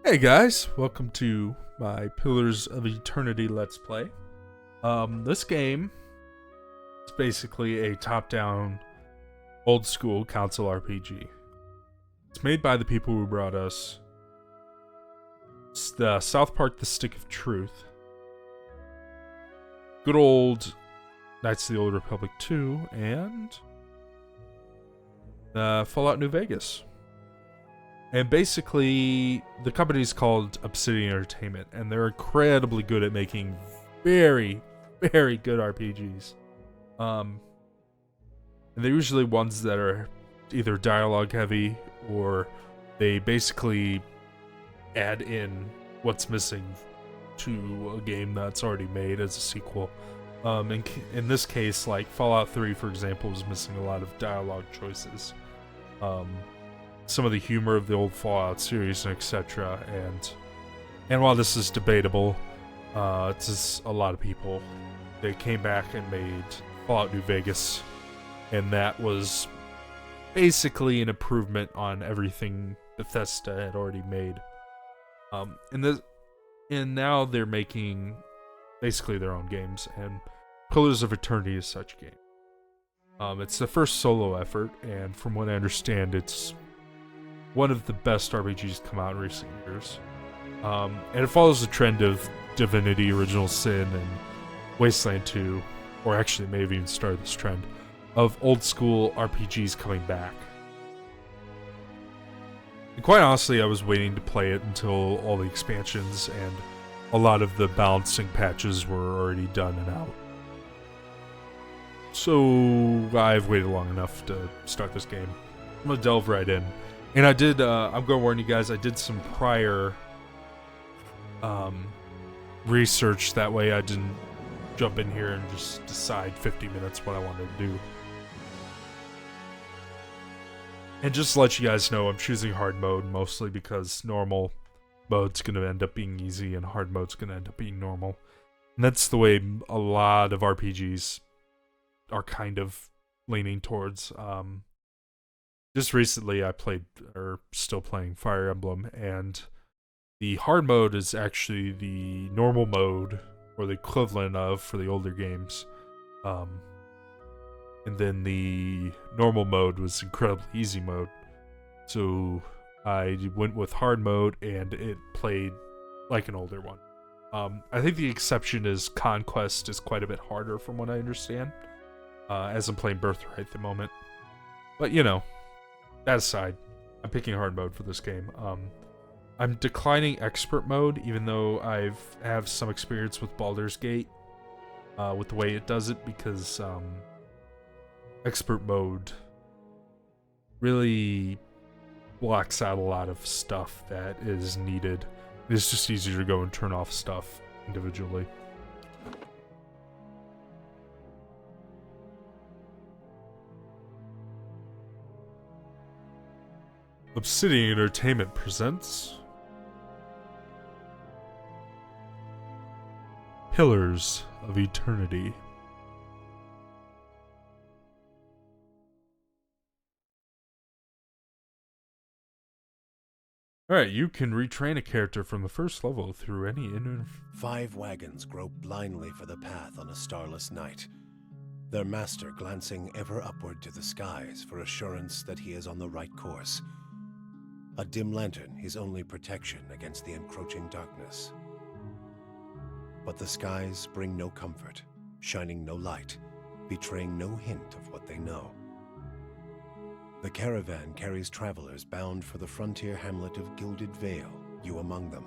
Hey guys, welcome to my Pillars of Eternity Let's Play. This game is basically a top-down, old-school console RPG. It's made by the people who brought us the South Park: The Stick of Truth, good old Knights of the Old Republic 2, and Fallout New Vegas. And basically, the company's called Obsidian Entertainment, and they're incredibly good at making very, very good RPGs. And they're usually ones that are either dialogue heavy, or they basically add in what's missing to a game that's already made as a sequel. In this case, like Fallout 3, for example, was missing a lot of dialogue choices. Some of the humor of the old Fallout series, and etc. And while this is debatable, it's just a lot of people. They came back and made Fallout New Vegas, and that was basically an improvement on everything Bethesda had already made. And now they're making basically their own games, and Pillars of Eternity is such a game. It's the first solo effort, and from what I understand, it's one of the best RPGs to come out in recent years. And it follows the trend of Divinity, Original Sin, and Wasteland 2, or actually may have even started this trend, of old school RPGs coming back. And quite honestly, I was waiting to play it until all the expansions and a lot of the balancing patches were already done and out. So I've waited long enough to start this game. I'm gonna delve right in. And I did, I'm going to warn you guys, I did some prior research. That way I didn't jump in here and just decide 50 minutes what I wanted to do. And just to let you guys know, I'm choosing hard mode mostly because normal mode's going to end up being easy and hard mode's going to end up being normal. And that's the way a lot of RPGs are kind of leaning towards. Just recently, I still playing Fire Emblem, and the hard mode is actually the normal mode, or the equivalent of, for the older games. And then the normal mode was incredibly easy mode. So I went with hard mode, and it played like an older one. I think the exception is Conquest is quite a bit harder from what I understand, as I'm playing Birthright at the moment. But, you know, that aside, I'm picking hard mode for this game. I'm declining expert mode, even though I have some experience with Baldur's Gate, with the way it does it, because expert mode really blocks out a lot of stuff that is needed. It's just easier to go and turn off stuff individually. Obsidian Entertainment presents Pillars of Eternity. Alright, you can retrain a character from the first level through any 5 wagons grope blindly for the path on a starless night, their master glancing ever upward to the skies for assurance that he is on the right course. A dim lantern, his only protection against the encroaching darkness. But the skies bring no comfort, shining no light, betraying no hint of what they know. The caravan carries travelers bound for the frontier hamlet of Gilded Vale, you among them,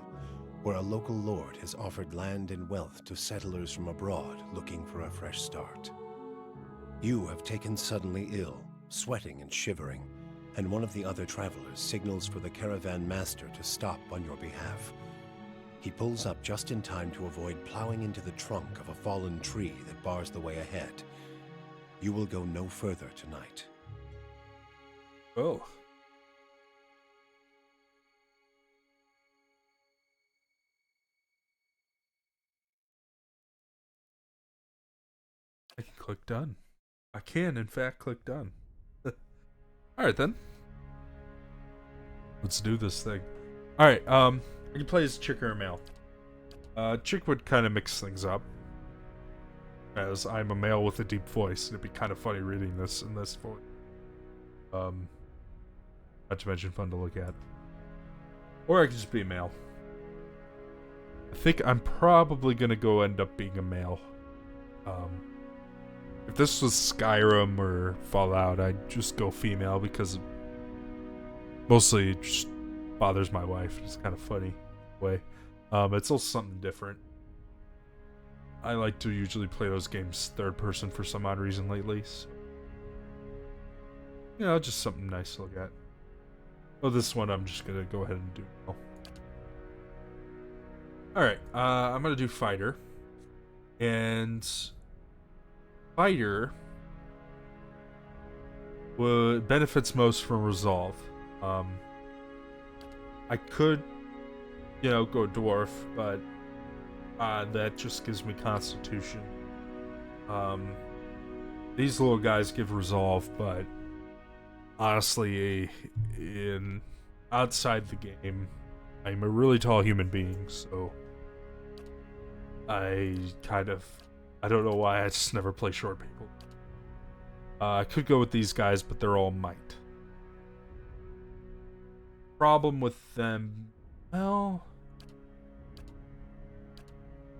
where a local lord has offered land and wealth to settlers from abroad looking for a fresh start. You have taken suddenly ill, sweating and shivering, and one of the other travelers signals for the caravan master to stop on your behalf. He pulls up just in time to avoid plowing into the trunk of a fallen tree that bars the way ahead. You will go no further tonight. Oh. I can click done. I can, in fact, click done. Alright then. Let's do this thing. Alright, I I can play as chick or a male. Chick would kind of mix things up, as I'm a male with a deep voice, and it'd be kind of funny reading this in this voice. Not to mention fun to look at. Or I could just be a male. I think I'm probably gonna go end up being a male. If this was Skyrim or Fallout, I'd just go female because mostly it just bothers my wife. It's kind of funny way. It's also something different. I like to usually play those games third person for some odd reason lately. So. You know, just something nice to look at. Oh, this one I'm just gonna go ahead and do. Alright, I'm gonna do fighter. And fighter benefits most from resolve. I could, go dwarf, but that just gives me constitution. These little guys give resolve, but honestly, outside the game, I'm a really tall human being, so I don't know why I just never play short people. I could go with these guys, but they're all might. Problem with them, well,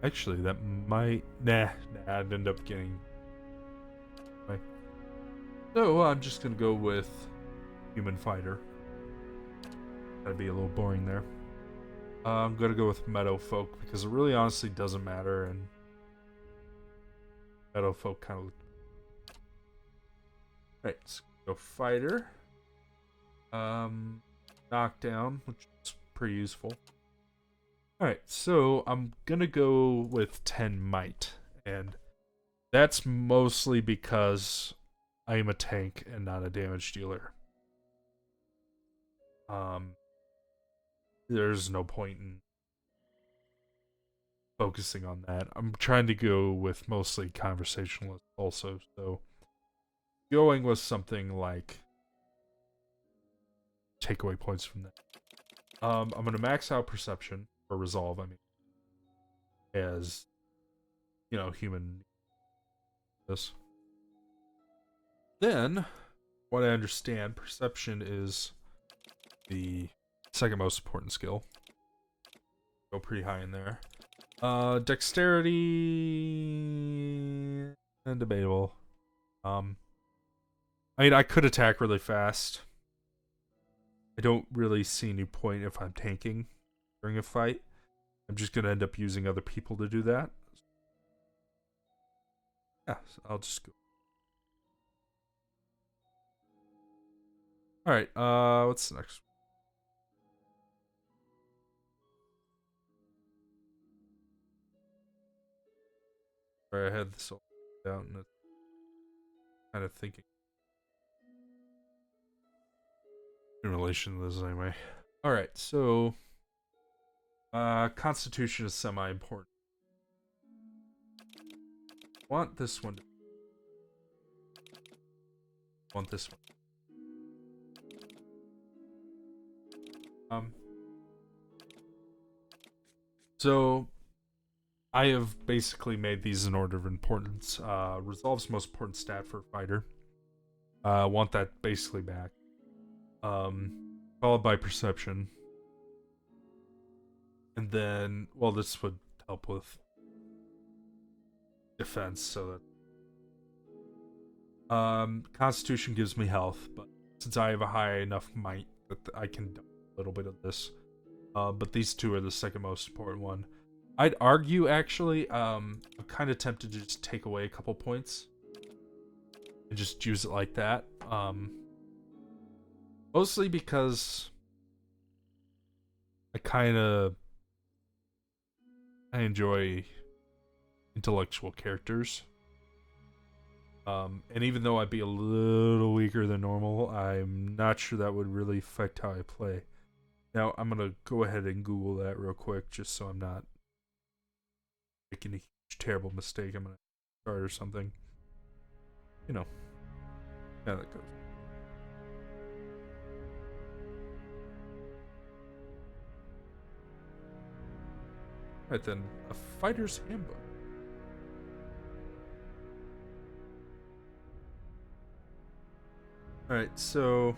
actually, that might, I'd end up getting. So I'm just gonna go with human fighter. That'd be a little boring there. I'm gonna go with meadow folk because it really honestly doesn't matter, and meadow folk kind of. Right, let's go fighter. Knockdown, which is pretty useful. Alright, so I'm gonna go with 10 might, and that's mostly because I am a tank and not a damage dealer. There's no point in focusing on that. I'm trying to go with mostly conversationalist also, so going with something like takeaway points from that. I'm gonna max out perception or resolve, as human this. Then what I understand, perception is the second most important skill. Go pretty high in there. Dexterity and debatable. I could attack really fast. I don't really see any point if I'm tanking during a fight. I'm just gonna end up using other people to do that. Yeah, so I'll just go. Alright, what's the next one? Sorry, I had this all down and it's kind of thinking in relation to this anyway. Alright, so Constitution is semi-important. Want this one. Want this one. So I have basically made these in order of importance. Resolve's most important stat for a fighter. Want that basically back. Followed by perception. And then, well, this would help with defense, so that Constitution gives me health, but since I have a high enough might that I can do a little bit of this. But these two are the second most important one. I'd argue, actually, I'm kind of tempted to just take away a couple points and just use it like that. Mostly because I enjoy intellectual characters. And even though I'd be a little weaker than normal, I'm not sure that would really affect how I play. Now, I'm going to go ahead and Google that real quick, just so I'm not making a huge, terrible mistake. I'm going to start or something. Yeah, that goes. Right then, a fighter's handbook. Alright, so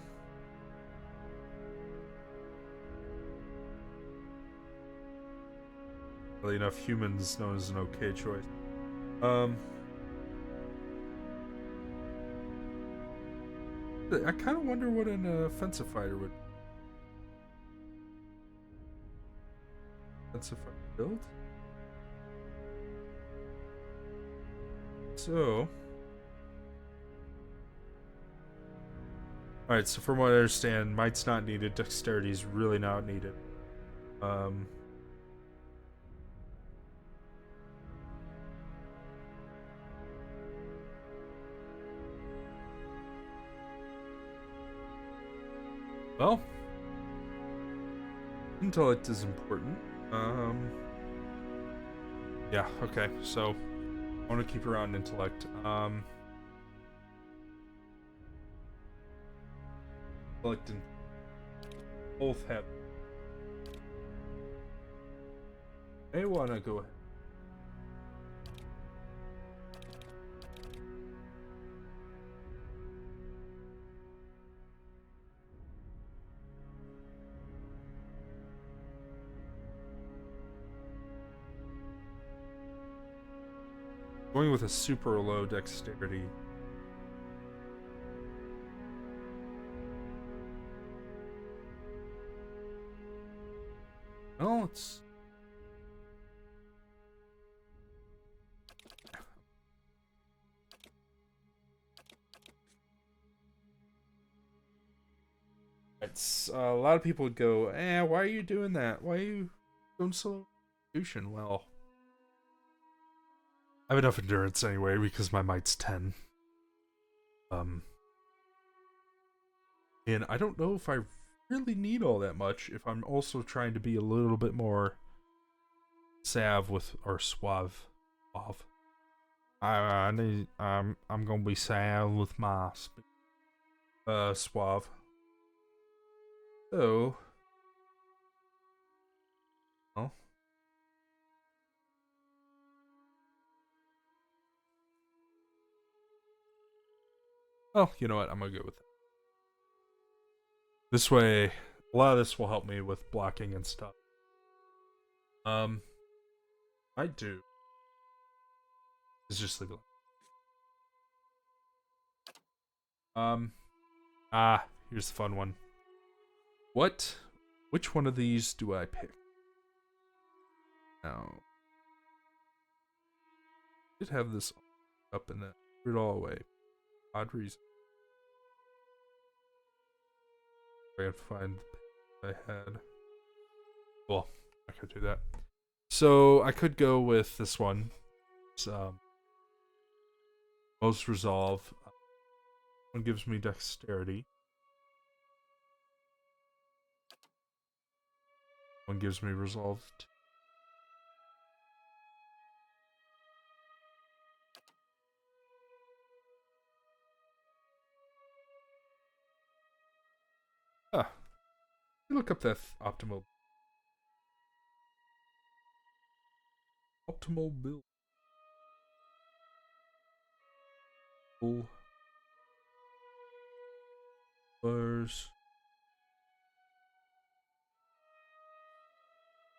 well, enough humans known as an okay choice. I kind of wonder what an offensive fighter would. Offensive fighter build. So, all right. So from what I understand, might's not needed. Dexterity is really not needed. Well, intellect is important. Yeah, okay, so I want to keep around intellect. Intellect and both have. I want to go ahead. Going with a super low dexterity. Well, it's a lot of people would go, why are you doing that? Why are you going slow? Well, I have enough endurance anyway because my might's 10. And I don't know if I really need all that much if I'm also trying to be a little bit more suave with or suave. I'm gonna be suave with my suave. So, well, you know what? I'm gonna go with that. This way, a lot of this will help me with blocking and stuff. I do. It's just legal. Here's the fun one. Which one of these do I pick? Now, I did have this up and then threw it all away. Odd reason. I can find the page I had. Well, I could do that. So I could go with this one. It's, most resolve. One gives me dexterity. One gives me resolve. Ah, look up that optimal build. Full bars.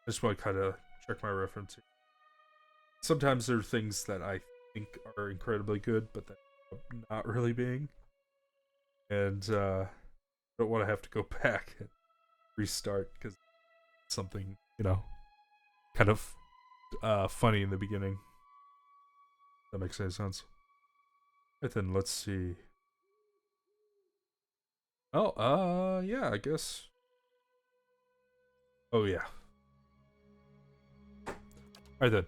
I just want to kind of check my reference here. Sometimes there are things that I think are incredibly good, but that not really being. And I don't want to have to go back and restart because something, kind of funny in the beginning. That makes any sense. Right then, let's see. Oh, yeah, I guess. Oh, yeah. Alright then.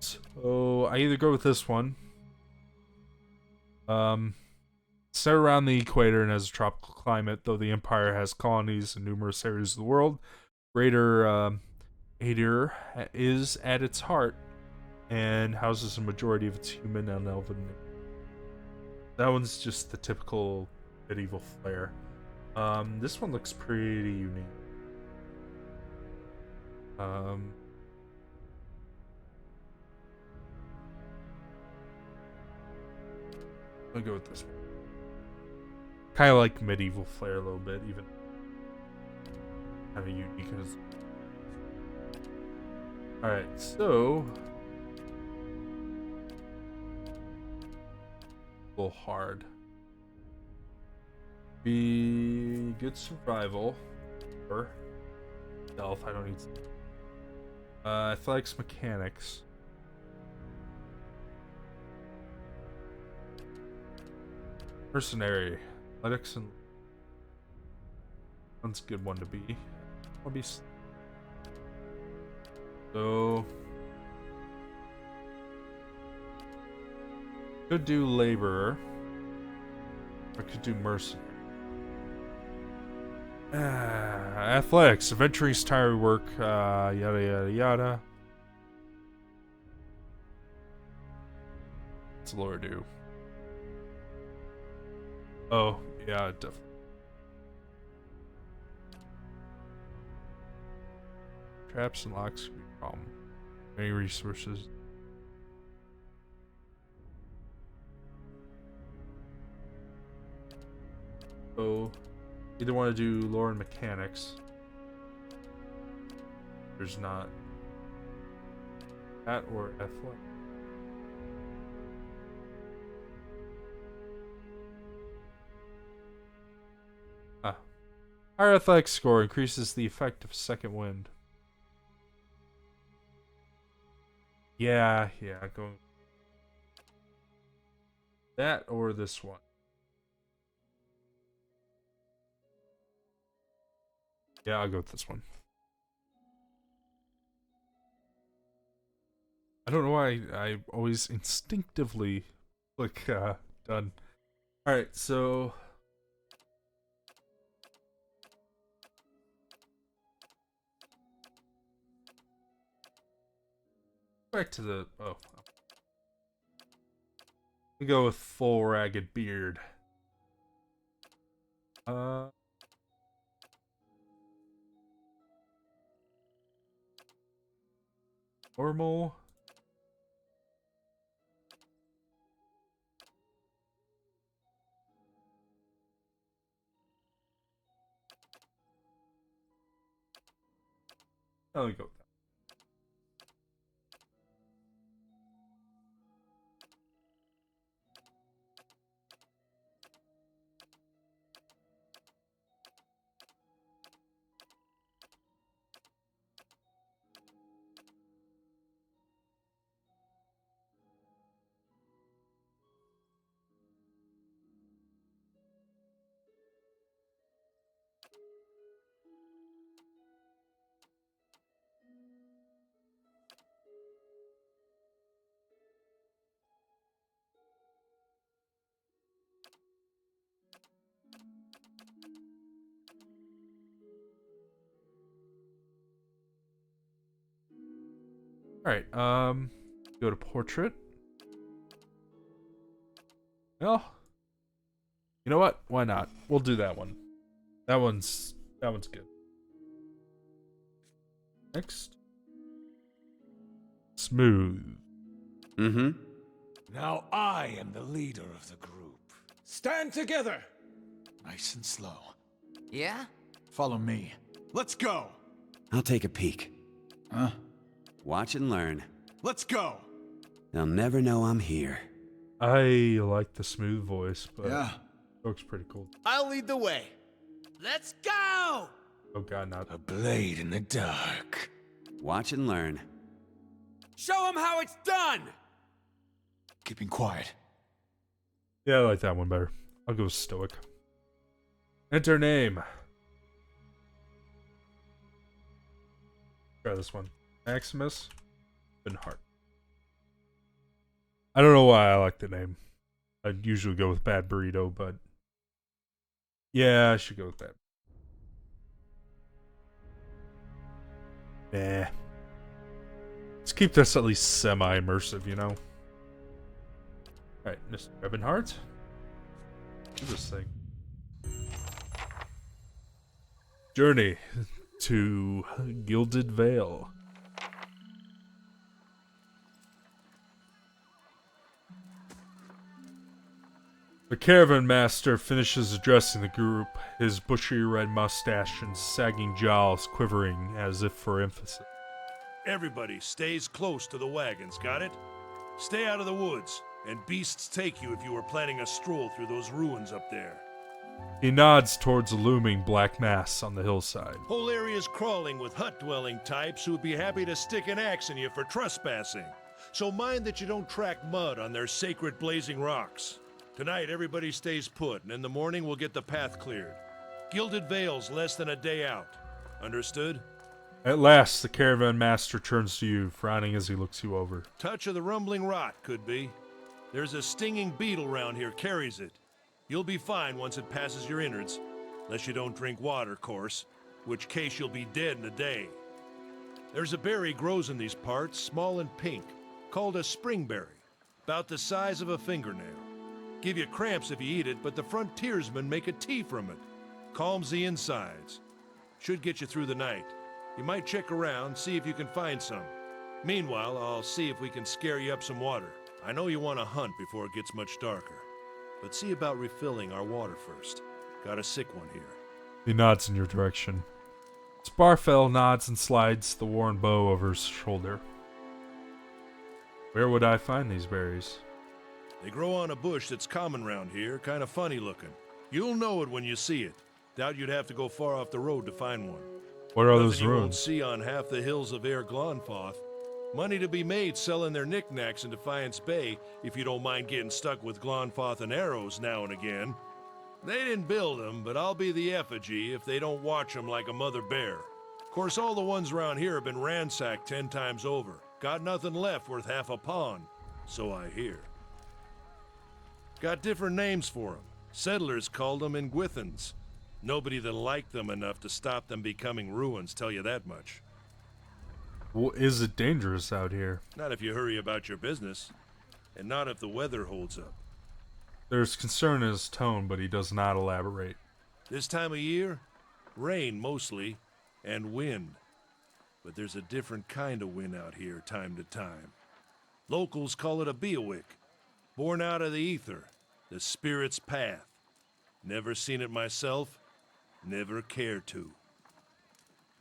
So, I either go with this one. Set around the equator and has a tropical climate, though the Empire has colonies in numerous areas of the world. Greater Adir is at its heart and houses a majority of its human and elven. That one's just the typical medieval flair. This one looks pretty unique. I'll go with this one. Kind of like medieval flair a little bit, even kind of unique. All right, so a little hard. Be good survival or stealth. I don't need. Athletics, mechanics. Mercenary, athletics, and one's a good one to be. I'll be so could do laborer. I could do mercenary. Athletics, adventurous, tired work, yada yada yada. What's Laura do? Oh, yeah, definitely. Traps and locks could be a problem. Many resources. So, either want to do lore and mechanics. There's not that or athletic. Higher athletics score increases the effect of second wind. Yeah, going that or this one. Yeah, I'll go with this one. I don't know why I always instinctively click done. Alright, so back to the we go with full ragged beard. Normal. I'll go with that. Alright, go to portrait. Well, you know what? Why not? We'll do that one. That one's good. Next. Smooth. Mm-hmm. Now I am the leader of the group. Stand together! Nice and slow. Yeah? Follow me. Let's go! I'll take a peek. Huh? Watch and learn. Let's go! They'll never know I'm here. I like the smooth voice, but Yeah. looks pretty cool. I'll lead the way. Let's go! Oh god, not. A blade in the dark. Watch and learn. Show him how it's done! Keeping quiet. Yeah, I like that one better. I'll go stoic. Enter name. Try this one. Maximus Benhart. I don't know why I like the name. I'd usually go with Bad Burrito, but yeah, I should go with that. Nah. Let's keep this at least semi-immersive, you know? Alright, Mr. Ebonheart. What's this thing? Journey to Gilded Vale. The caravan master finishes addressing the group, his bushy red mustache and sagging jowls quivering as if for emphasis. Everybody stays close to the wagons, got it? Stay out of the woods, and beasts take you if you were planning a stroll through those ruins up there. He nods towards a looming black mass on the hillside. Whole area's crawling with hut-dwelling types who'd be happy to stick an axe in you for trespassing. So mind that you don't track mud on their sacred blazing rocks. Tonight, everybody stays put, and in the morning we'll get the path cleared. Gilded Vale's less than a day out. Understood? At last, the caravan master turns to you, frowning as he looks you over. Touch of the rumbling rot, could be. There's a stinging beetle round here, carries it. You'll be fine once it passes your innards. Unless you don't drink water, course. Which case you'll be dead in a day. There's a berry grows in these parts, small and pink, called a springberry. About the size of a fingernail. Give you cramps if you eat it, but the frontiersmen make a tea from it. Calms the insides. Should get you through the night. You might check around, see if you can find some. Meanwhile, I'll see if we can scare you up some water. I know you want to hunt before it gets much darker. But see about refilling our water first. Got a sick one here. He nods in your direction. Sparfell nods and slides the worn bow over his shoulder. Where would I find these berries? They grow on a bush that's common round here, kind of funny looking. You'll know it when you see it. Doubt you'd have to go far off the road to find one. What are Nothing those you won't ruins? see on half the hills of Air Glonfoth. Money to be made selling their knickknacks in Defiance Bay if you don't mind getting stuck with Glonfoth and arrows now and again. They didn't build them, but I'll be the effigy if they don't watch them like a mother bear. Of course, all the ones around here have been ransacked 10 times over. Got nothing left worth half a pawn, so I hear. Got different names for them. Settlers called them Ingwithans. Nobody that liked them enough to stop them becoming ruins, tell you that much. Well, is it dangerous out here? Not if you hurry about your business, and not if the weather holds up. There's concern in his tone, but he does not elaborate. This time of year, rain mostly, and wind. But there's a different kind of wind out here time to time. Locals call it a beawick, born out of the ether, the spirit's path. Never seen it myself, never cared to.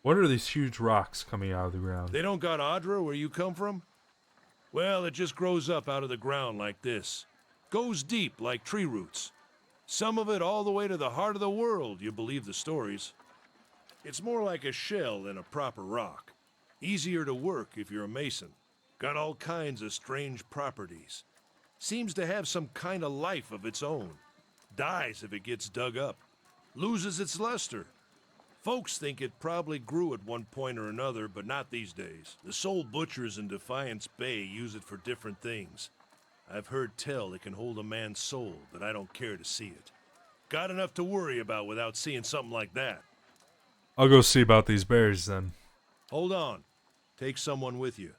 What are these huge rocks coming out of the ground? They don't got Audra where you come from? Well, it just grows up out of the ground like this. Goes deep like tree roots. Some of it all the way to the heart of the world, you believe the stories. It's more like a shell than a proper rock. Easier to work if you're a mason. Got all kinds of strange properties. Seems to have some kind of life of its own. Dies if it gets dug up. Loses its luster. Folks think it probably grew at one point or another, but not these days. The soul butchers in Defiance Bay use it for different things. I've heard tell it can hold a man's soul, but I don't care to see it. Got enough to worry about without seeing something like that. I'll go see about these berries then. Hold on. Take someone with you.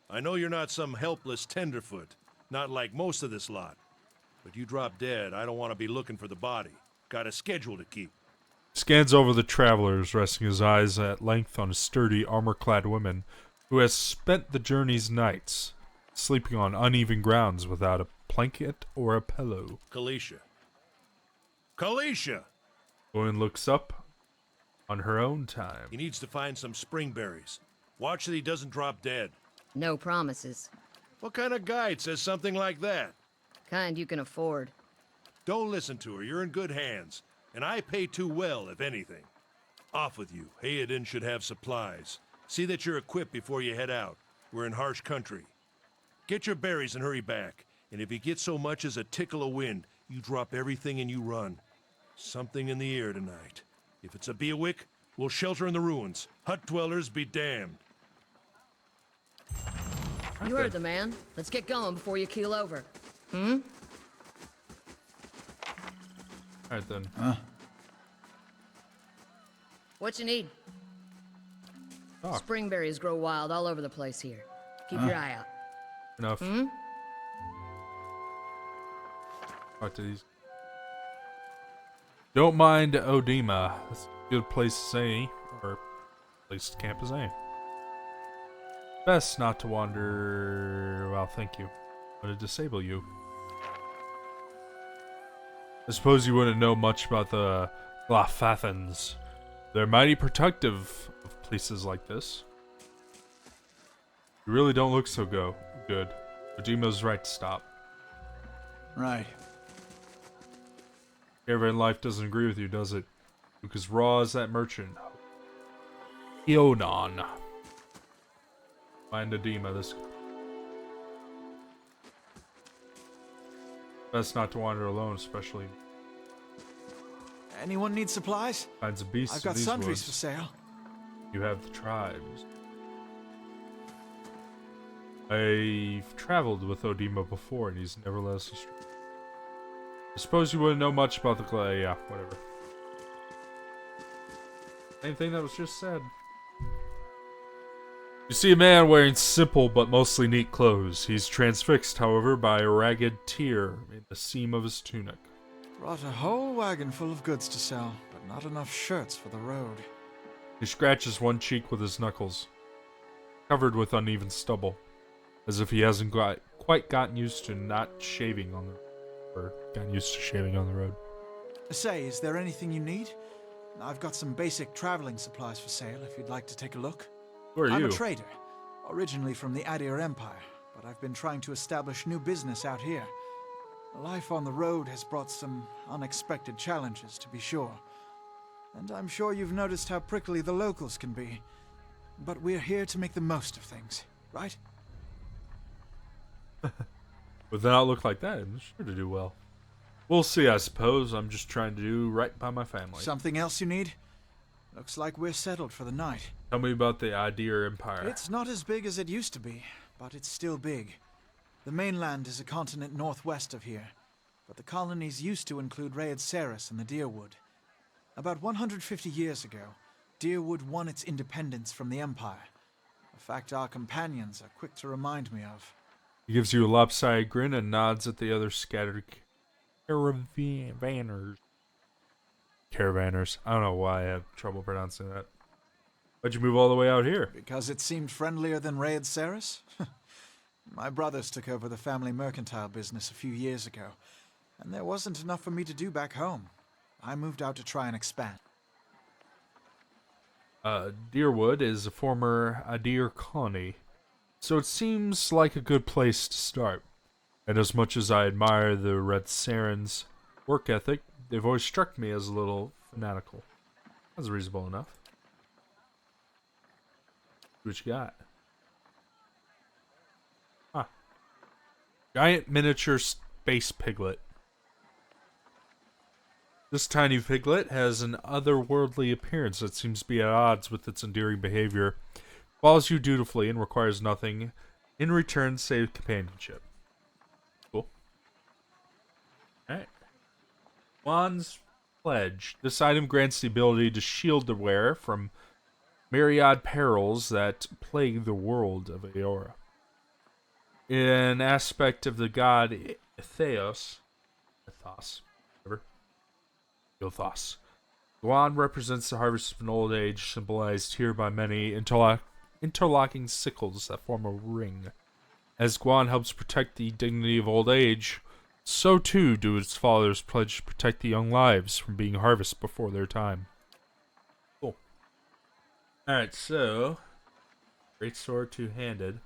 I know you're not some helpless tenderfoot, not like most of this lot. But you drop dead, I don't want to be looking for the body. Got a schedule to keep. Scans over the travelers, resting his eyes at length on a sturdy, armor-clad woman who has spent the journey's nights sleeping on uneven grounds without a blanket or a pillow. Kalisha. Kalisha! Owen looks up on her own time. He needs to find some springberries. Watch that he doesn't drop dead. No promises. What kind of guide says something like that? Kind you can afford. Don't listen to her. You're in good hands. And I pay too well, if anything. Off with you. Hayden should have supplies. See that you're equipped before you head out. We're in harsh country. Get your berries and hurry back. And if you get so much as a tickle of wind, you drop everything and you run. Something in the air tonight. If it's a beawick, we'll shelter in the ruins. Hut dwellers be damned. You heard the man. Let's get going before you keel over. Alright then. What you need? Oh, Springberries grow wild all over the place here. Keep your eye out. enough. Talk to these. Don't mind Odema. That's a good place to stay, or place to camp is any. Best not to wander. Well, thank you. I'm gonna disable you. I suppose you wouldn't know much about the Glafathans. They're mighty protective of places like this. You really don't look so good. Ojima's right to stop. Right. Caravan life doesn't agree with you, does it? Because raw as that merchant. Ionon. Find Ojima, this... Best not to wander alone, especially... Anyone need supplies? Kinds of beasts I've got in these sundries woods. for sale. You have the tribes. I've traveled with Ojima before, and he's never let us astray. I suppose you wouldn't know much about the yeah, whatever. Same thing that was just said. You see a man wearing simple but mostly neat clothes. He's transfixed, however, by a ragged tear in the seam of his tunic. Brought a whole wagon full of goods to sell, but not enough shirts for the road. He scratches one cheek with his knuckles, covered with uneven stubble, as if he hasn't quite gotten used to not shaving on the or gotten used to shaving on the road. Say, is there anything you need? I've got some basic traveling supplies for sale if you'd like to take a look. Who are you? I'm a trader, originally from the Adir Empire, but I've been trying to establish new business out here. Life on the road has brought some unexpected challenges, to be sure. And I'm sure you've noticed how prickly the locals can be. But we're here to make the most of things, right? With an outlook like that, I'm sure to do well. We'll see, I suppose. I'm just trying to do right by my family. Something else you need? Looks like we're settled for the night. Tell me about the Adir Empire. It's not as big as it used to be, but it's still big. The mainland is a continent northwest of here, but the colonies used to include Raed Saris and the Deerwood. About 150 years ago, Deerwood won its independence from the Empire, a fact our companions are quick to remind me of. He gives you a lopsided grin and nods at the other scattered caravanners. Caravanners. I don't know why I have trouble pronouncing that. Why'd you move all the way out here? Because it seemed friendlier than Raed Saris? My brothers took over the family mercantile business a few years ago, and there wasn't enough for me to do back home. I moved out to try and expand. Deerwood is a former Adir colony, so it seems like a good place to start. And as much as I admire the Red Saren's work ethic, they've always struck me as a little fanatical. That's reasonable enough. What you got? Huh. Giant miniature space piglet. This tiny piglet has an otherworldly appearance that seems to be at odds with its endearing behavior, follows you dutifully, and requires nothing in return save companionship. Cool. Alright. Juan's Pledge. This item grants the ability to shield the wearer from myriad perils that plague the world of Aeora. An aspect of the god Ethos, whatever. Ethos. Guan represents the harvest of an old age, symbolized here by many interlocking sickles that form a ring. As Guan helps protect the dignity of old age, so too do its followers pledge to protect the young lives from being harvested before their time. Cool. Alright, so... Great sword, two-handed.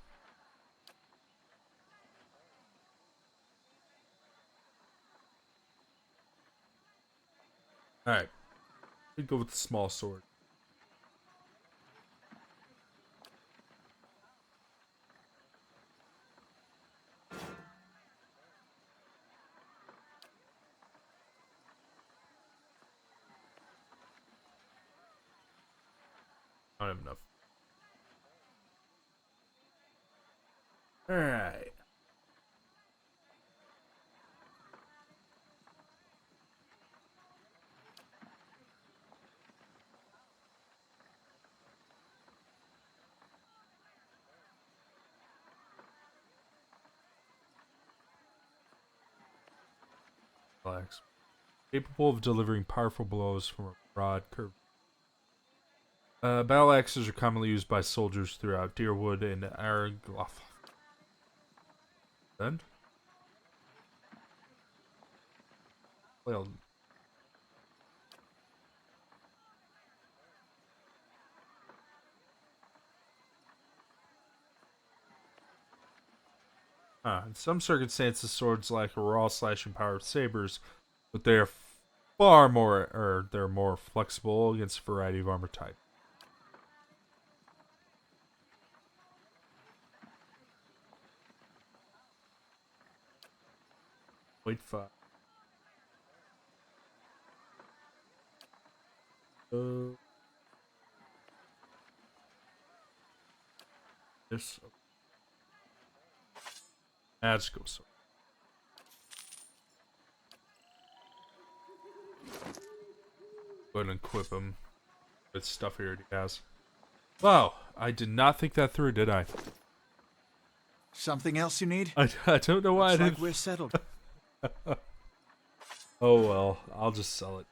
Alright. We go with the small sword. I don't have enough. Alright. Relax. Capable of delivering powerful blows from a broad curve. Battle axes are commonly used by soldiers throughout Deerwood and Aragloth. Then? Well, in some circumstances, swords lack a raw slashing power of sabers, but they are far more, or they're more flexible against a variety of armor type. Wait, 5. This magical sword. Go ahead and equip him with stuff he already has. Wow, I did not think that through, did I? Something else you need? I don't know why Looks I like didn't. we're settled. Oh well, I'll just sell it.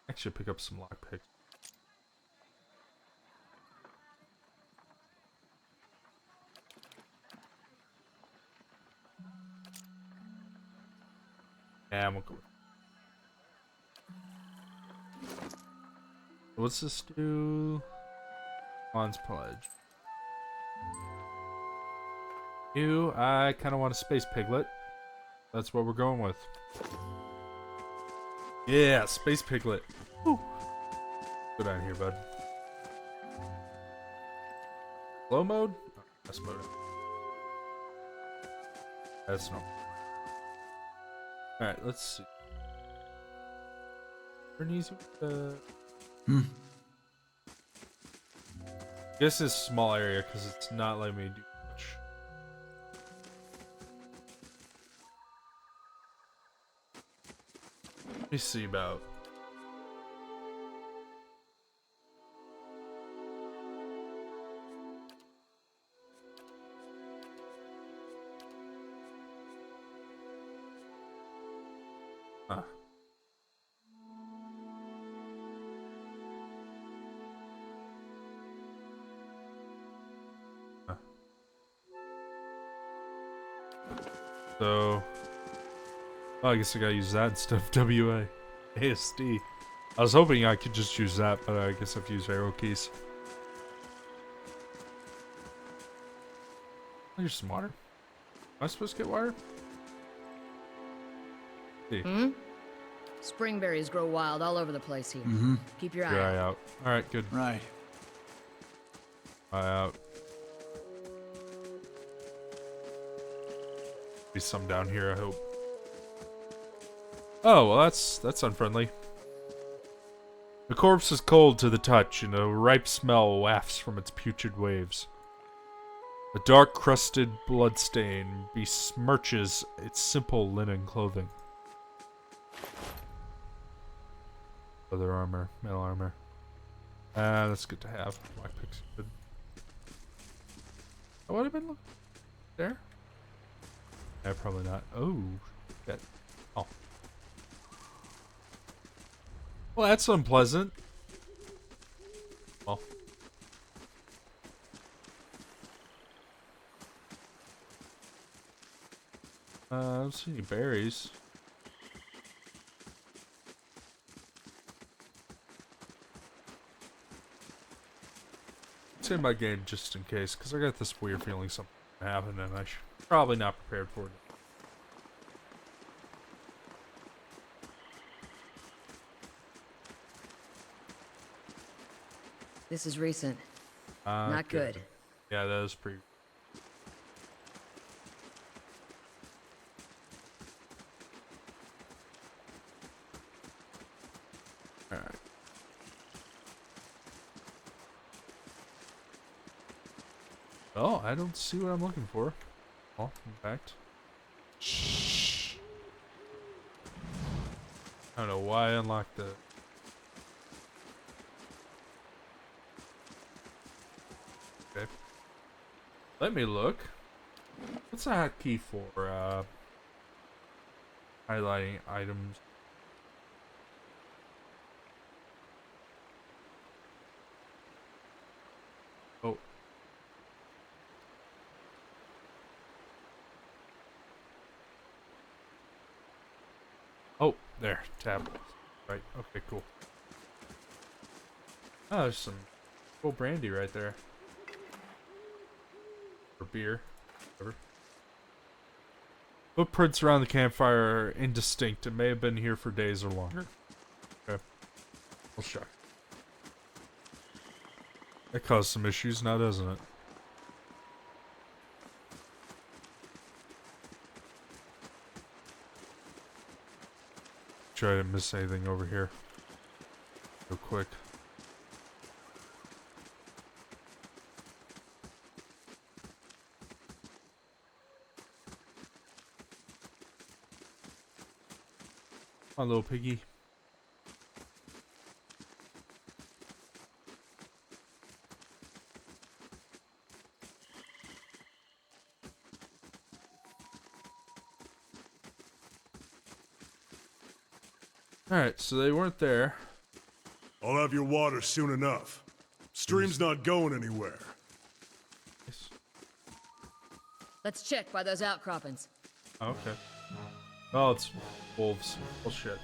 Actually, pick up some lockpicks. Yeah, we'll go. What's this do? On's pledge. You, I kind of want a space piglet. That's what we're going with. Yeah, space piglet. Woo. Go down here, bud. Slow mode? Oh, that's mode. That's no. Alright, let's see. Pretty easy with the... Guess this small area because it's not letting me do much. Let me see about. Huh. So, well, I guess I gotta use that instead of WA. ASD. I was hoping I could just use that, but I guess I've used arrow keys. Here's some water. Am I supposed to get water? See. Spring berries grow wild all over the place here. Keep your Your eye eye out. out. Alright, good. Right. Eye out. Be some down here, I hope. Oh, well that's unfriendly. The corpse is cold to the touch, and a ripe smell wafts from its putrid waves. A dark crusted bloodstain besmirches its simple linen clothing. Leather armor, metal armor. That's good to have. Lockpicks good. I would have been looking there. Yeah, probably not. Oh, shit. Oh. Well, that's unpleasant. Well. I don't see any berries. Save my game just in case, because I got this weird feeling something happened and I should probably not prepared for it. This is recent. Not good. Yeah, that is pretty. Alright. Oh, I don't see what I'm looking for. Well, in fact. I don't know why I unlocked the... Okay. Let me look. What's a hotkey for, highlighting items? Oh. there. Tab. Right. Okay, cool. Oh, there's some cool brandy right there. Or beer. Whatever. Footprints around the campfire are indistinct. It may have been here for days or longer. Okay. We'll check. That caused some issues now, doesn't it? Sure I didn't miss anything over here. Real quick. Come on, little piggy. Alright, so they weren't there. I'll have your water soon enough. Stream's not going anywhere. Let's check by those outcroppings. Oh, okay. Oh, it's wolves. Bullshit.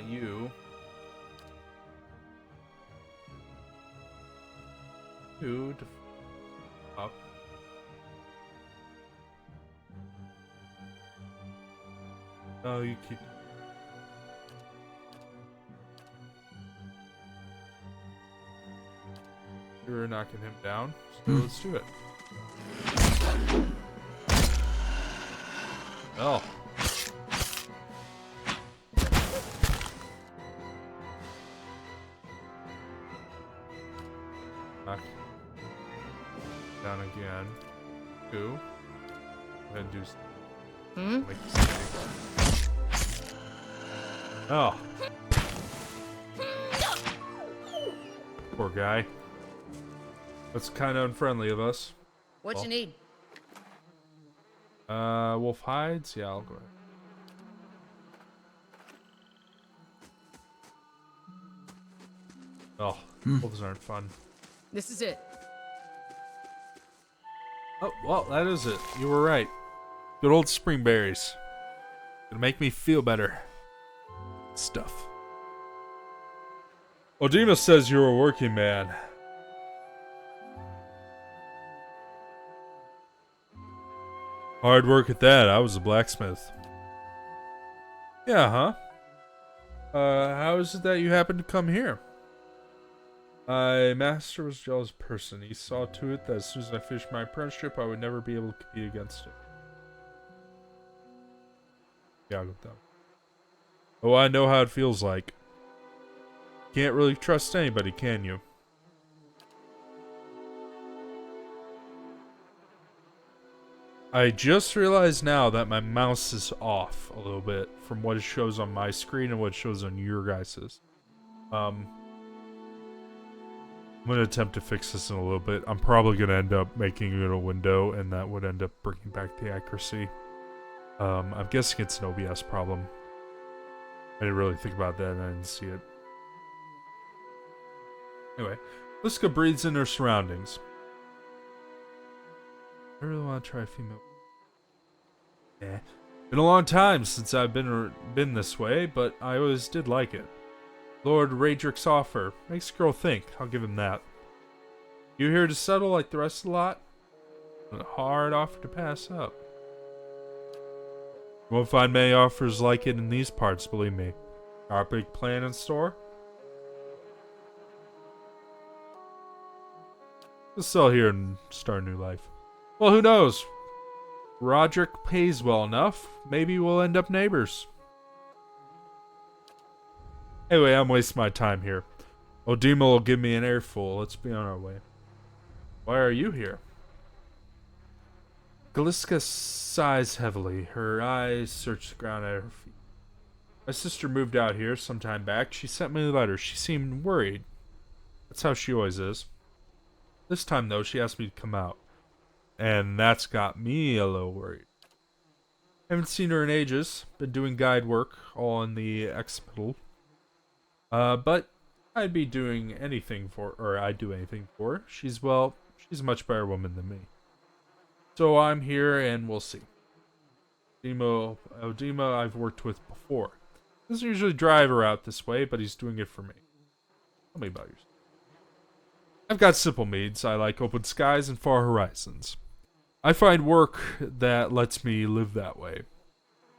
You. You. Up. Oh, you keep. You're knocking him down, so let's do it. Oh. Knock down again. Two. Go ahead and do. Make this big. Oh. Poor guy. That's kind of unfriendly of us. What you need? Wolf hides? Yeah, I'll go ahead. Oh, wolves aren't fun. This is it. Oh, well, that is it. You were right. Good old spring berries. Gonna make me feel better. Stuff. Odima says you're a working man. Hard work at that. I was a blacksmith. Yeah, huh? How is it that you happened to come here? My master was a jealous person. He saw to it that as soon as I finished my apprenticeship, I would never be able to compete against him. Yeah, I'll go down. Oh, I know how it feels like. Can't really trust anybody, can you? I just realized now that my mouse is off a little bit from what it shows on my screen and what it shows on your guys's. I'm going to attempt to fix this in a little bit. I'm probably going to end up making it a window, and that would end up bringing back the accuracy. I'm guessing it's an OBS problem. I didn't really think about that, and I didn't see it. Anyway, Liska breathes in her surroundings. I really want to try a female. Been a long time since I've been this way, but I always did like it. Lord Radrick's offer makes a girl think. I'll give him that. You here to settle like the rest of the lot? A hard offer to pass up. You won't find many offers like it in these parts, believe me. Our big plan in store? Let's sell here and start a new life. Well, who knows? Roderick pays well enough. Maybe we'll end up neighbors. Anyway, I'm wasting my time here. Odima will give me an airful. Let's be on our way. Why are you here? Galiska sighs heavily. Her eyes search the ground at her feet. My sister moved out here some time back. She sent me a letter. She seemed worried. That's how she always is. This time, though, she asked me to come out. And that's got me a little worried. Haven't seen her in ages. Been doing guide work, all in the Expital. But I'd be doing anything for, or I'd do anything for her. She's a much better woman than me. So I'm here, and we'll see. Odima I've worked with before. Doesn't usually drive her out this way, but he's doing it for me. Tell me about yours. I've got simple needs. I like open skies and far horizons. I find work that lets me live that way.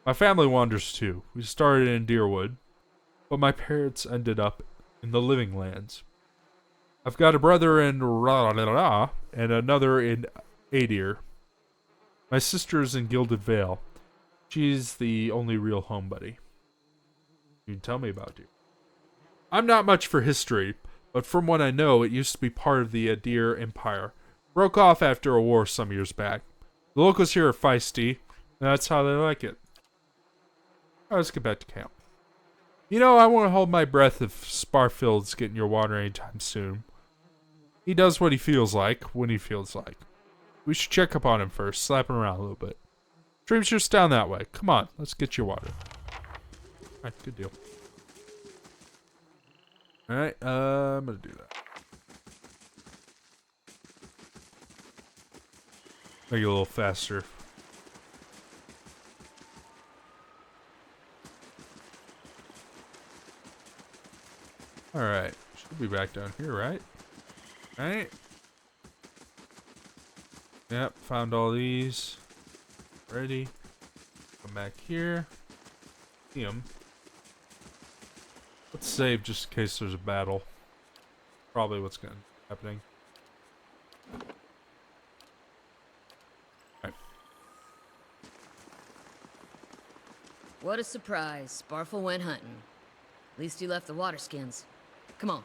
My family wanders too. We started in Deerwood, but my parents ended up in the Living Lands. I've got a brother in Ra and another in Adir. My sister's in Gilded Vale. She's the only real homebody. You can tell me about you. I'm not much for history, but from what I know, it used to be part of the Adir Empire. Broke off after a war some years back. The locals here are feisty, and that's how they like it. Alright, let's get back to camp. You know, I won't hold my breath if Sparfield's getting your water anytime soon. He does what he feels like, when he feels like. We should check up on him first, slap him around a little bit. Stream's just down that way. Come on, let's get your water. Alright, good deal. Alright, I'm gonna do that. Make it a little faster. Alright, should be back down here, right? Right? Yep, found all these. Ready. Come back here. See 'em. Let's save just in case there's a battle. Probably what's going to be happening. Alright. What a surprise. Sparful went hunting. At least he left the water skins. Come on.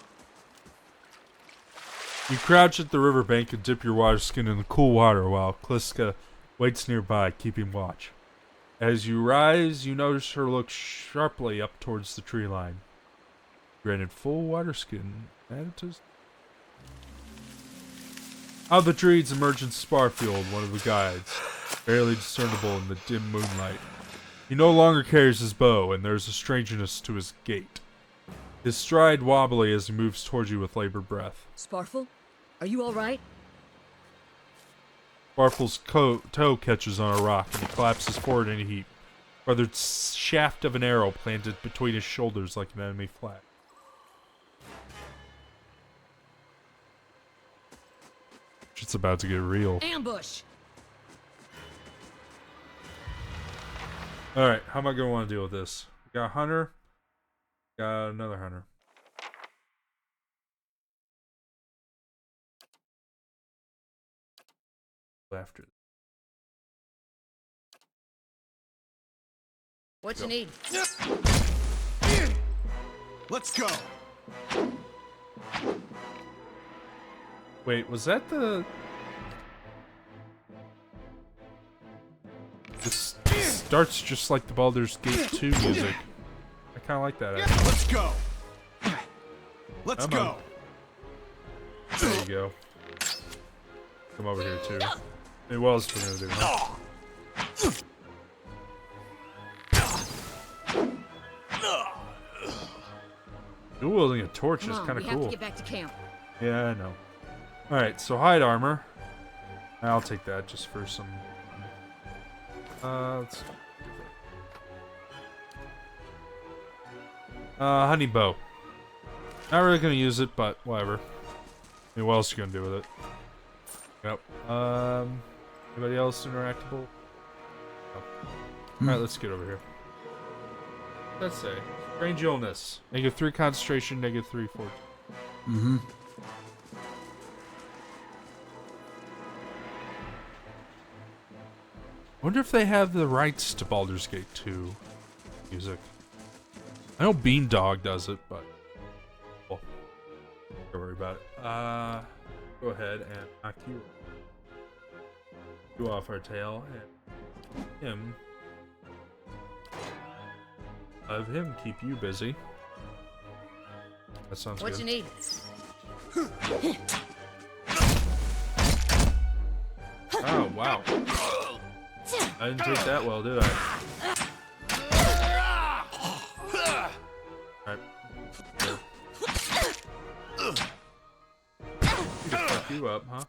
You crouch at the riverbank and dip your water skin in the cool water while Kliska waits nearby, keeping watch. As you rise, you notice her look sharply up towards the tree line. Granted, full water skin. How the trees emerge in Sparfield, one of the guides, barely discernible in the dim moonlight. He no longer carries his bow, and there's a strangeness to his gait. His stride wobbly as he moves towards you with labored breath. Sparful? Are you alright? Sparfle's toe catches on a rock, and he collapses forward in a heap. Feathered shaft of an arrow planted between his shoulders like an enemy flag. It's about to get real. Ambush! Alright, how am I going to want to deal with this? We got a hunter. Got another hunter. After. What you need? Let's go. Wait, was that the... This starts just like the Baldur's Gate 2 music. I kind of like that, actually. Let's go. Let's Come go. on. There you go. Come over here, too. Hey, what else are we gonna do, huh? Dual wielding a torch is kind of We have cool. to get back to camp. Yeah, I know. Alright, so hide armor. I'll take that just for some... let's... honey bow. Not really gonna use it, but whatever. I mean, what else are you gonna do with it? Yep. Anybody else interactable? No. Alright, let's get over here. Let's say. Strange illness. -3 concentration, -3 fortune. Mm-hmm. Wonder if they have the rights to Baldur's Gate 2 music. I know Beandog does it, but... Well, don't worry about it. Go ahead and knock you off our tail, and him... Have him keep you busy. That sounds What good. you need? Oh, wow. I didn't take that well, did I? Alright. You can fuck you up, huh?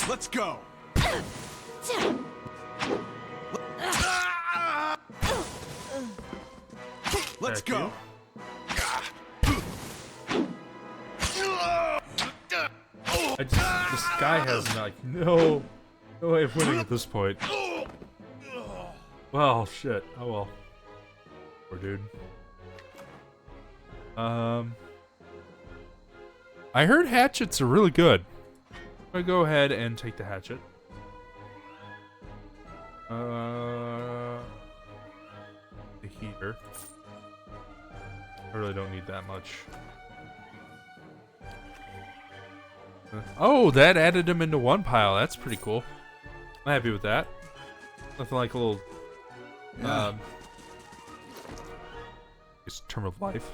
Let's go. Let's go. This guy has like no way of winning at this point. Well, shit. Oh well. Poor dude. I heard hatchets are really good. I'm gonna go ahead and take the hatchet. The heater. I really don't need that much. Oh, that added him into one pile. That's pretty cool. I'm happy with that. Nothing like a little, it's term of life.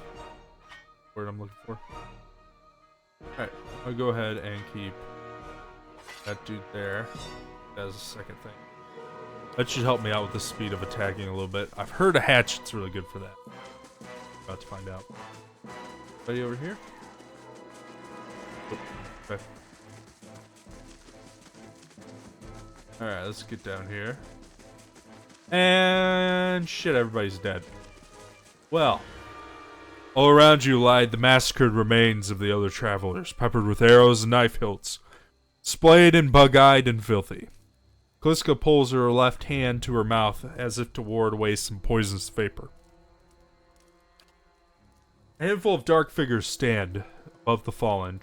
Word I'm looking for. Alright, I'll go ahead and keep that dude there as a second thing. That should help me out with the speed of attacking a little bit. I've heard a hatchet's really good for that. About to find out. Anybody over here? Oh, okay. Alright, let's get down here. And shit, everybody's dead. Well, all around you lie the massacred remains of the other travelers, peppered with arrows and knife hilts, splayed and bug-eyed and filthy. Kaliska pulls her left hand to her mouth as if to ward away some poisonous vapor. A handful of dark figures stand above the fallen,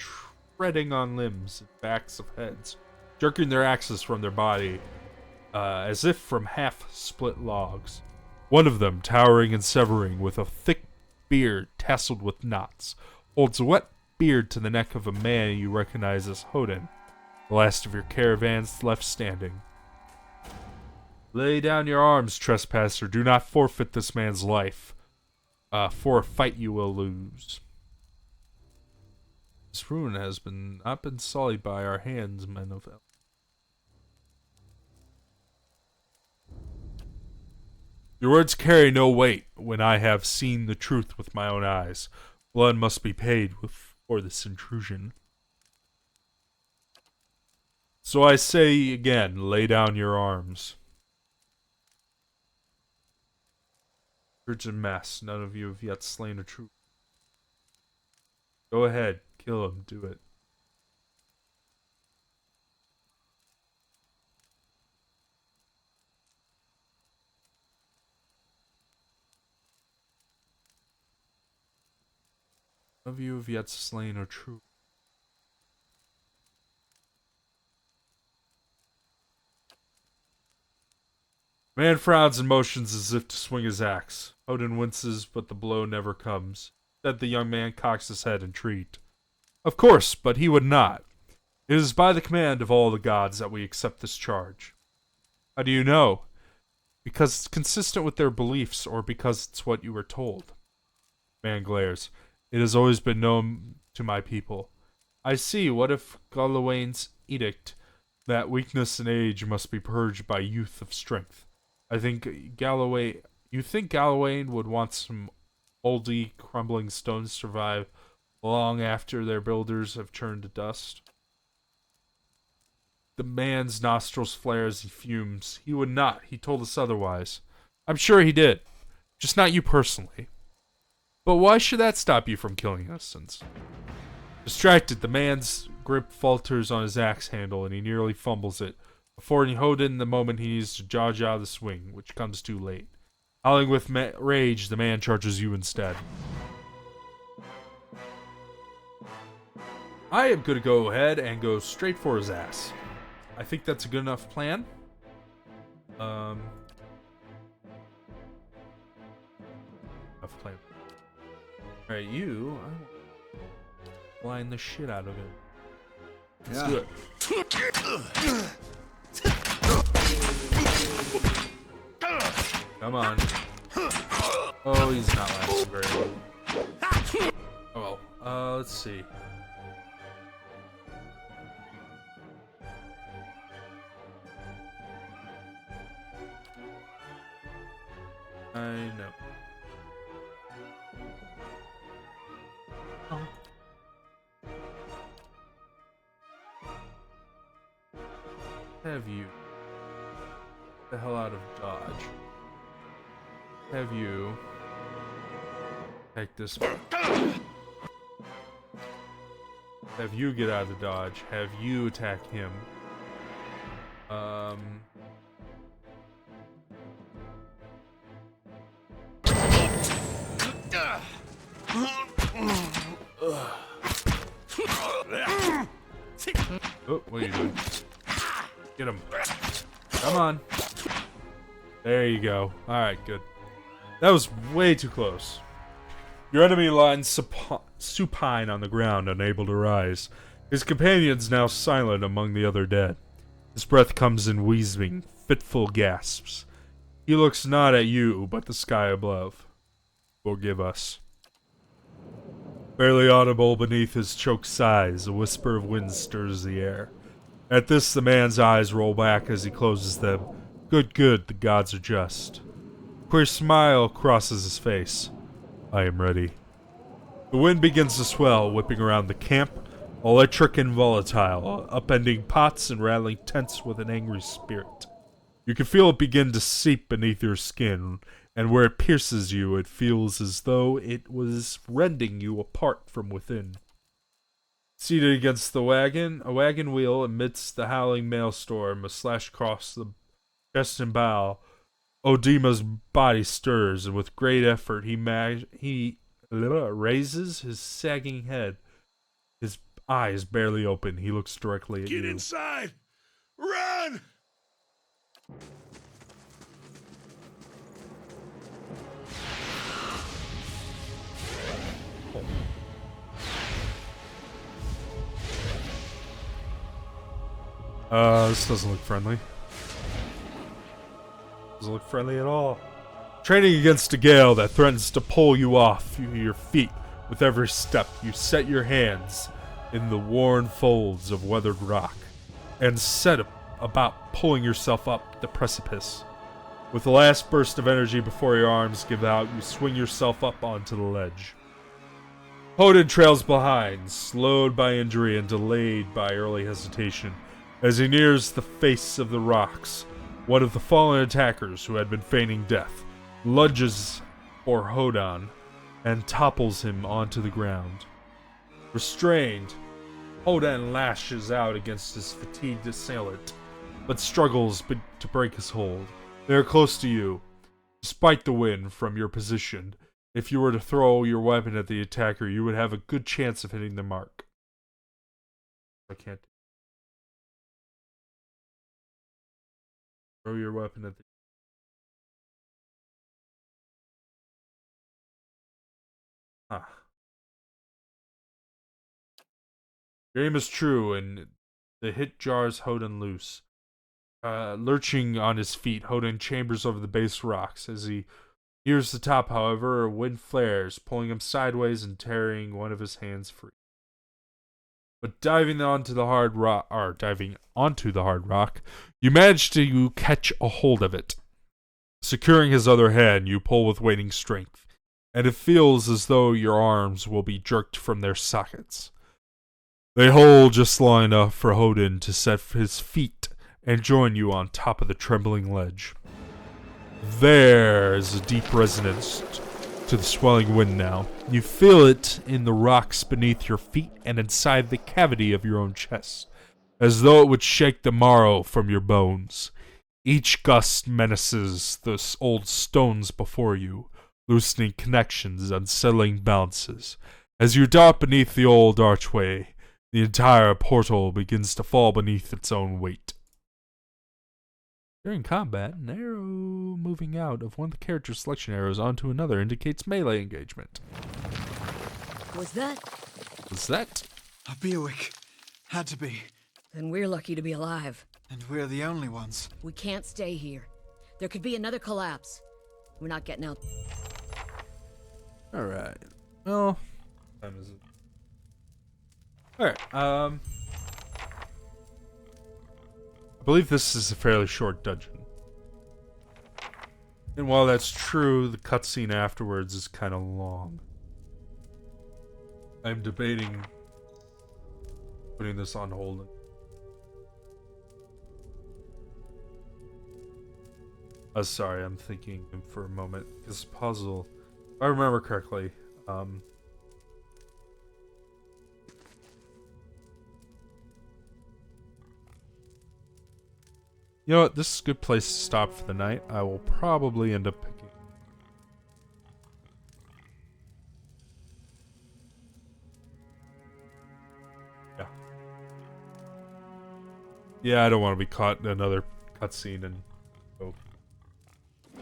treading on limbs and backs of heads, jerking their axes from their body as if from half-split logs. One of them, towering and severing, with a thick beard tasseled with knots, holds a wet beard to the neck of a man you recognize as Hodin, the last of your caravans left standing. Lay down your arms, trespasser. Do not forfeit this man's life. For a fight you will lose. This ruin has not been sullied by our hands, men of El. Your words carry no weight when I have seen the truth with my own eyes. Blood must be paid for this intrusion. So I say again, lay down your arms. Church and mass, none of you have yet slain a troop. Go ahead, kill him, do it. None of you have yet slain a troop. Man frowns and motions as if to swing his axe. Odin winces, but the blow never comes. Instead, the young man cocks his head in treat. Of course, but he would not. It is by the command of all the gods that we accept this charge. How do you know? Because it's consistent with their beliefs, or because it's what you were told? Man glares. It has always been known to my people. I see. What if Galawain's edict that weakness and age must be purged by youth of strength? You think Galawain would want some oldie, crumbling stones to survive long after their builders have turned to dust? The man's nostrils flare as he fumes. He would not. He told us otherwise. I'm sure he did. Just not you personally. But why should that stop you from killing innocents? Distracted, the man's grip falters on his axe handle and he nearly fumbles it, affording Hodin the moment he needs to dodge out of the swing, which comes too late. Howling with rage, the man charges you instead. I am going to go ahead and go straight for his ass. I think that's a good enough plan. Enough plan. Alright, you... I will blind the shit out of him. Let's do it. Come on. Oh, he's not lasting very long. Oh well. Let's see. I know. have you the hell out of Dodge. Have you take this. Have you get out of the dodge. Have you attack him. Oh, what are you doing? Get him. Come on. There you go. Alright, good. That was way too close. Your enemy lies supine on the ground, unable to rise. His companions now silent among the other dead. His breath comes in wheezing, fitful gasps. He looks not at you, but the sky above. Forgive us. Barely audible beneath his choked sighs, a whisper of wind stirs the air. At this, the man's eyes roll back as he closes them. Good, good, the gods are just. A queer smile crosses his face. I am ready. The wind begins to swell, whipping around the camp, electric and volatile, upending pots and rattling tents with an angry spirit. You can feel it begin to seep beneath your skin, and where it pierces you, it feels as though it was rending you apart from within. Seated against the wagon, a wagon wheel amidst the howling maelstrom, a slash across the chest and bow, Odima's body stirs, and with great effort he raises his sagging head. His eyes barely open. He looks directly at you. Get inside! Run! This doesn't look friendly. Doesn't look friendly at all. Training against a gale that threatens to pull you off your feet with every step, you set your hands in the worn folds of weathered rock and set about pulling yourself up the precipice. With the last burst of energy before your arms give out, you swing yourself up onto the ledge. Hodin trails behind, slowed by injury and delayed by early hesitation. As he nears the face of the rocks, one of the fallen attackers who had been feigning death lunges for Hodin and topples him onto the ground. Restrained, Hodin lashes out against his fatigued assailant, but struggles to break his hold. They are close to you. Despite the wind from your position, if you were to throw your weapon at the attacker, you would have a good chance of hitting the mark. I can't. Throw your weapon at the... Your aim is true, and the hit jars Hodin loose. Lurching on his feet, Hodin chambers over the base rocks. As he nears the top, however, a wind flares, pulling him sideways and tearing one of his hands free. But diving onto the hard rock, you manage to catch a hold of it. Securing his other hand, you pull with waning strength, and it feels as though your arms will be jerked from their sockets. They hold just long enough for Hodin to set his feet and join you on top of the trembling ledge. There is a deep resonance to the swelling wind now. You feel it in the rocks beneath your feet and inside the cavity of your own chest, as though it would shake the marrow from your bones. Each gust menaces the old stones before you, loosening connections, unsettling balances. As you dart beneath the old archway, the entire portal begins to fall beneath its own weight. During combat, an arrow moving out of one of the character selection arrows onto another indicates melee engagement. Was that? A Bewick. Had to be. Then we're lucky to be alive. And we're the only ones. We can't stay here. There could be another collapse. We're not getting out. Alright. Well, what time is it? Alright, I believe this is a fairly short dungeon. And while that's true, the cutscene afterwards is kind of long. I'm debating putting this on hold. Sorry, I'm thinking for a moment. This puzzle, if I remember correctly, you know what? This is a good place to stop for the night. I will probably end up picking. Yeah. Yeah, I don't want to be caught in another cutscene and go.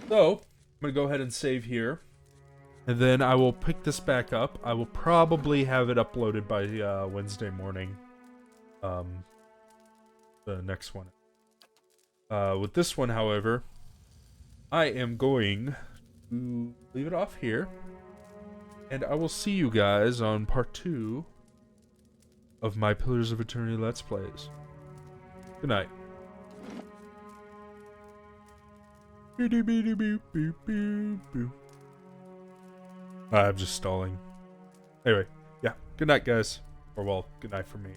So, I'm going to go ahead and save here. And then I will pick this back up. I will probably have it uploaded by Wednesday morning. The next one. With this one, however, I am going to leave it off here. And I will see you guys on part 2 of my Pillars of Eternity Let's Plays. Good night. I'm just stalling. Anyway, yeah. Good night, guys. Or, well, good night for me.